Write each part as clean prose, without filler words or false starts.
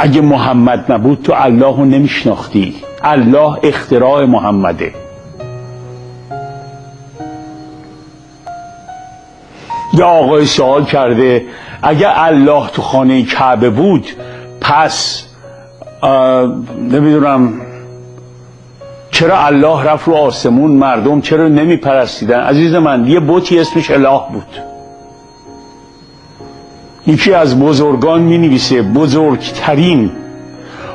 اگه محمد نبود تو الله رو نمیشناختی. الله اختراع محمده. یا آقای سوال کرده اگه الله تو خانه کعبه بود پس نمیدونم چرا الله رفت رو آسمون، مردم چرا نمی پرستیدن؟ عزیز من، یه بتی اسمش اله بود. یکی از بزرگان می نویسه بزرگترین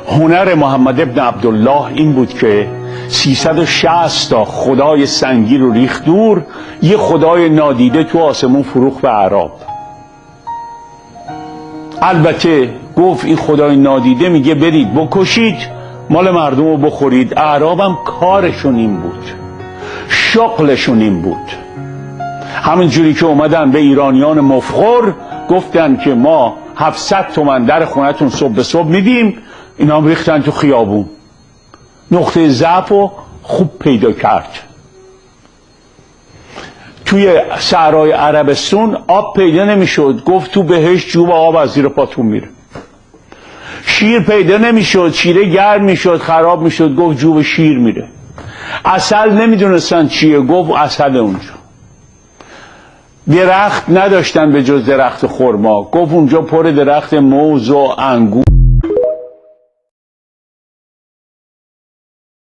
هنر محمد ابن عبدالله این بود که 360 تا خدای سنگی رو ریخت دور، یه خدای نادیده تو آسمون فروخت به اعراب. البته گفت این خدای نادیده میگه برید بکشید مال مردم رو بخورید. اعراب هم کارشون این بود، شغلشون این بود. همین جوری که اومدن به ایرانیان مفخر گفتن که ما 700 تومن در خونتون صبح به صبح میدیم، اینا هم ریختن تو خیابون. نقطه ضعف رو خوب پیدا کرد. توی صحرای عربستان آب پیدا نمیشد، گفت تو بهشت جوب آب از زیر پاتون میره. شیر پیدا نمیشد، شیره گرم میشد خراب میشد، گفت جوب شیر میره. عسل نمیدونستن چیه، گفت عسل اونجا. درخت نداشتن به جز درخت خرما، گفت اونجا پر درخت موز و انگور.